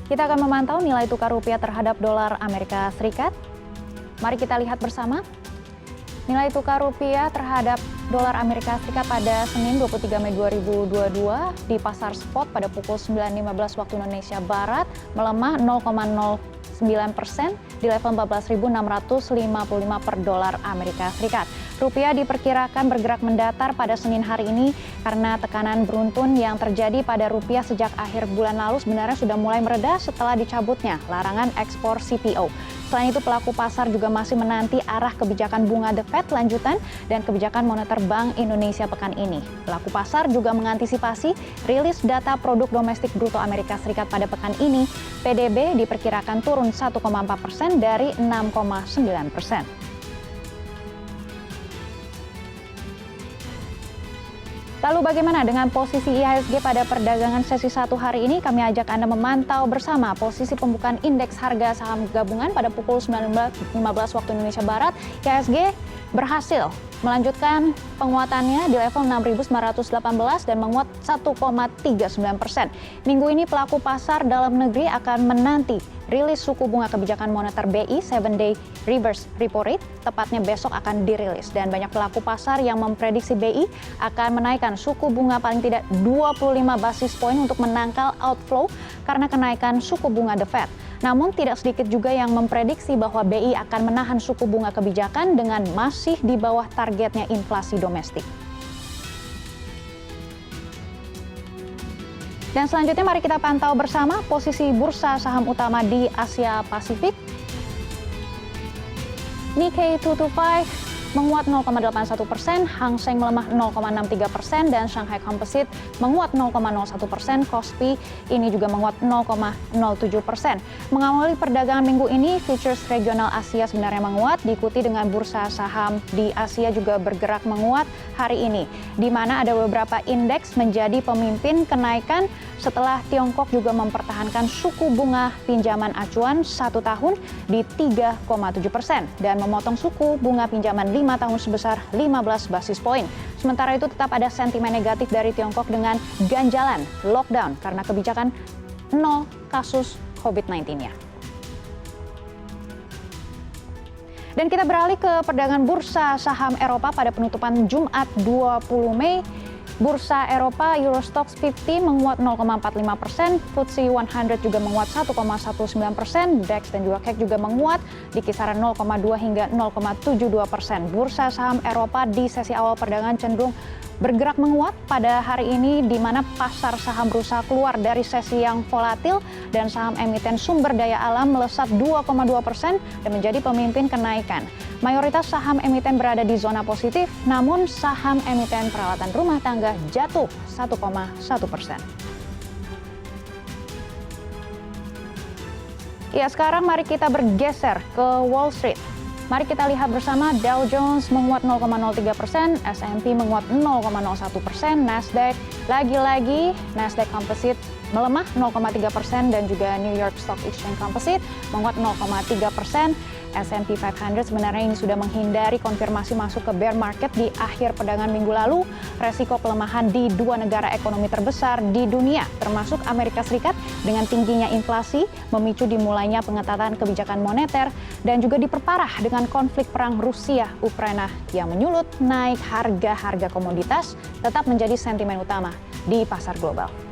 Kita akan memantau nilai tukar rupiah terhadap dolar Amerika Serikat. Mari kita lihat bersama. Nilai tukar rupiah terhadap dolar Amerika Serikat pada Senin 23 Mei 2022 di pasar spot pada pukul 9.15 waktu Indonesia Barat melemah 0,09% di level 14.655 per dolar Amerika Serikat. Rupiah diperkirakan bergerak mendatar pada Senin hari ini karena tekanan beruntun yang terjadi pada rupiah sejak akhir bulan lalu sebenarnya sudah mulai mereda setelah dicabutnya larangan ekspor CPO. Selain itu, pelaku pasar juga masih menanti arah kebijakan bunga The Fed lanjutan dan kebijakan moneter Bank Indonesia pekan ini. Pelaku pasar juga mengantisipasi rilis data produk domestik bruto Amerika Serikat pada pekan ini. PDB diperkirakan turun 1,4% dari 6,9%. Lalu bagaimana dengan posisi IHSG pada perdagangan sesi 1 hari ini? Kami ajak Anda memantau bersama posisi pembukaan indeks harga saham gabungan pada pukul 19.15 waktu Indonesia Barat. IHSG berhasil melanjutkan penguatannya di level 6.918 dan menguat 1,39%. Minggu ini pelaku pasar dalam negeri akan menanti rilis suku bunga kebijakan moneter BI 7-day reverse repo rate, tepatnya besok akan dirilis. Dan banyak pelaku pasar yang memprediksi BI akan menaikkan suku bunga paling tidak 25 basis poin untuk menangkal outflow karena kenaikan suku bunga The Fed. Namun tidak sedikit juga yang memprediksi bahwa BI akan menahan suku bunga kebijakan dengan masih di bawah targetnya inflasi domestik. Dan selanjutnya mari kita pantau bersama posisi bursa saham utama di Asia Pasifik. Nikkei 225 menguat 0,81%, Hang Seng melemah 0,63% dan Shanghai Composite menguat 0,01%, Kospi ini juga menguat 0,07%. Mengawali perdagangan minggu ini, futures regional Asia sebenarnya menguat, diikuti dengan bursa saham di Asia juga bergerak menguat hari ini, di mana ada beberapa indeks menjadi pemimpin kenaikan setelah Tiongkok juga mempertahankan suku bunga pinjaman acuan 1 tahun di 3,7% dan memotong suku bunga pinjaman 5 tahun sebesar 15 basis poin. Sementara itu tetap ada sentimen negatif dari Tiongkok dengan ganjalan lockdown karena kebijakan 0 kasus COVID-19-nya. Dan kita beralih ke perdagangan bursa saham Eropa pada penutupan Jumat 20 Mei. Bursa Eropa Eurostoxx 50 menguat 0,45%, FTSE 100 juga menguat 1,19%, DAX dan juga CAC juga menguat di kisaran 0,2 hingga 0,72%. Bursa saham Eropa di sesi awal perdagangan cenderung bergerak menguat pada hari ini di mana pasar saham berusaha keluar dari sesi yang volatil dan saham emiten sumber daya alam melesat 2,2% dan menjadi pemimpin kenaikan. Mayoritas saham emiten berada di zona positif, namun saham emiten peralatan rumah tangga jatuh 1,1%. Ya, sekarang mari kita bergeser ke Wall Street. Mari kita lihat bersama, Dow Jones menguat 0,03%, S&P menguat 0,01%, Nasdaq lagi-lagi Nasdaq Composite melemah 0,3% dan juga New York Stock Exchange Composite menguat 0,3%. S&P 500 sebenarnya ini sudah menghindari konfirmasi masuk ke bear market di akhir perdagangan minggu lalu. Resiko pelemahan di dua negara ekonomi terbesar di dunia, termasuk Amerika Serikat, dengan tingginya inflasi, memicu dimulainya pengetatan kebijakan moneter, dan juga diperparah dengan konflik perang Rusia-Ukraina yang menyulut naik harga-harga komoditas, tetap menjadi sentimen utama di pasar global.